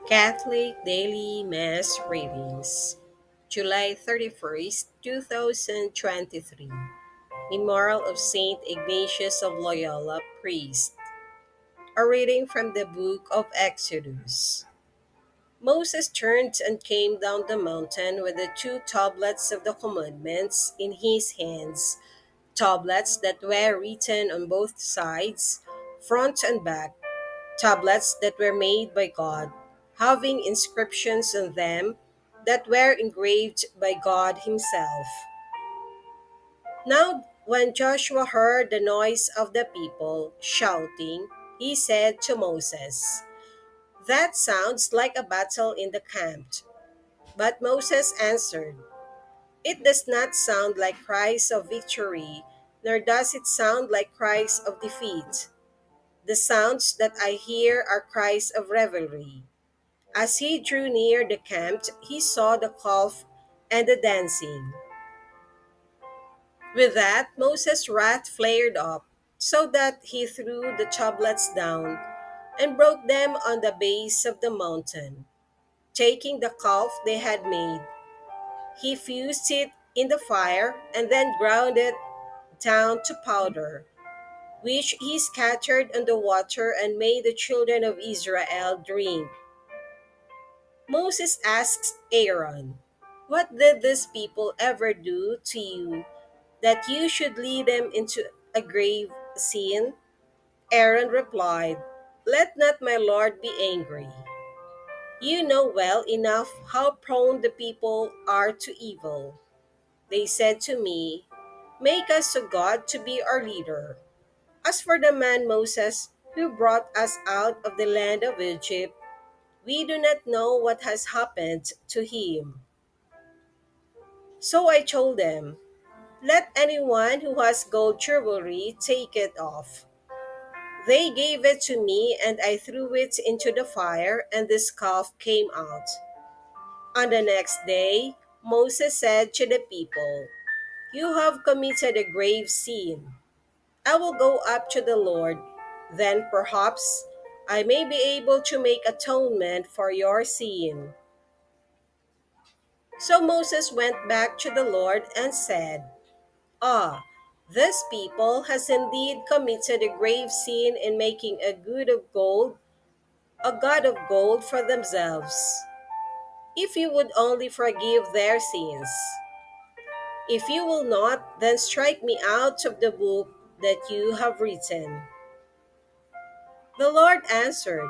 Catholic Daily Mass Readings, July 31st, 2023. Memorial of Saint Ignatius of Loyola, Priest. A reading from the book of Exodus. Moses turned and came down the mountain with the two tablets of the commandments in his hands, tablets that were written on both sides, front and back, tablets that were made by God, having inscriptions on them that were engraved by God Himself. Now, when Joshua heard the noise of the people shouting, he said to Moses, "That sounds like a battle in the camp." But Moses answered, "It does not sound like cries of victory, nor does it sound like cries of defeat. The sounds that I hear are cries of revelry." As he drew near the camp, he saw the calf and the dancing. With that, Moses' wrath flared up, so that he threw the tablets down and broke them on the base of the mountain. Taking the calf they had made, he fused it in the fire and then ground it down to powder, which he scattered on the water and made the children of Israel drink. Moses asks Aaron, "What did these people ever do to you that you should lead them into a grave sin?" Aaron replied, "Let not my Lord be angry. You know well enough how prone the people are to evil. They said to me, 'Make us a God to be our leader.' As for the man Moses, who brought us out of the land of Egypt, we do not know what has happened to him." So I told them, "Let anyone who has gold jewelry take it off." They gave it to me, and I threw it into the fire, and the calf came out. On the next day, Moses said to the people, "You have committed a grave sin. I will go up to the Lord. Then perhaps I may be able to make atonement for your sin." So Moses went back to the Lord and said, This people has indeed committed a grave sin in making a god of gold for themselves. If you would only forgive their sins. If you will not, then strike me out of the book that you have written." The Lord answered,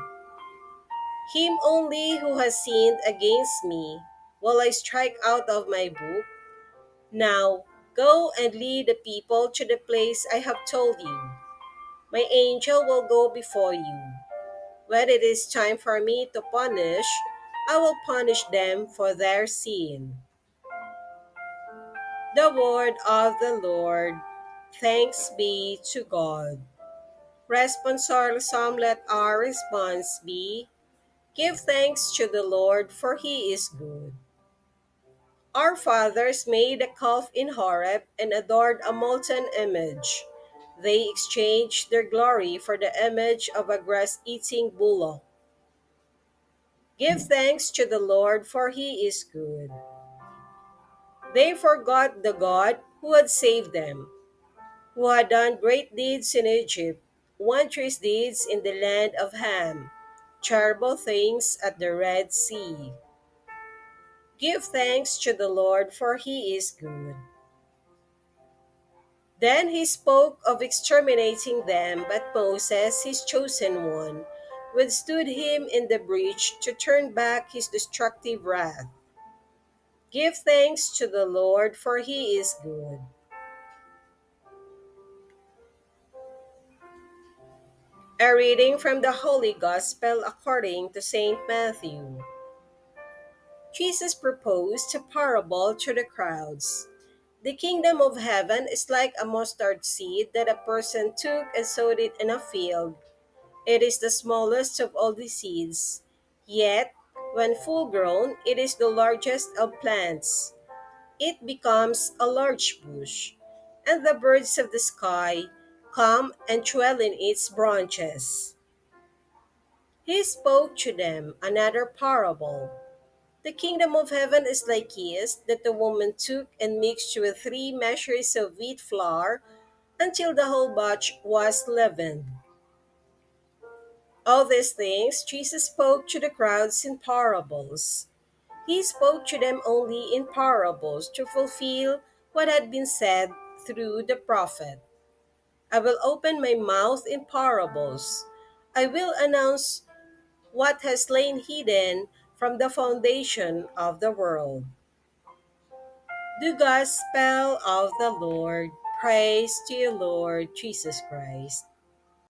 "Him only who has sinned against me will I strike out of my book. Now go and lead the people to the place I have told you. My angel will go before you. When it is time for me to punish, I will punish them for their sin." The word of the Lord. Thanks be to God. Responsorial Psalm, let our response be, "Give thanks to the Lord, for he is good." Our fathers made a calf in Horeb and adored a molten image. They exchanged their glory for the image of a grass-eating bullock. Give thanks to the Lord, for he is good. They forgot the God who had saved them, who had done great deeds in Egypt, wondrous deeds in the land of Ham, terrible things at the Red Sea. Give thanks to the Lord, for he is good. Then he spoke of exterminating them, but Moses, his chosen one, withstood him in the breach to turn back his destructive wrath. Give thanks to the Lord, for he is good. A reading from the Holy Gospel according to St. Matthew. Jesus proposed a parable to the crowds. "The kingdom of heaven is like a mustard seed that a person took and sowed it in a field. It is the smallest of all the seeds, yet, when full grown, it is the largest of plants. It becomes a large bush, and the birds of the sky come and dwell in its branches." He spoke to them another parable. The kingdom of heaven is like yeast that the woman took and mixed with 3 measures of wheat flour until the whole batch was leavened. All these things Jesus spoke to the crowds in parables. He spoke to them only in parables to fulfill what had been said through the prophet. I will open my mouth in parables. I will announce what has lain hidden from the foundation of the world. The Gospel of the Lord. Praise to you, Lord Jesus Christ.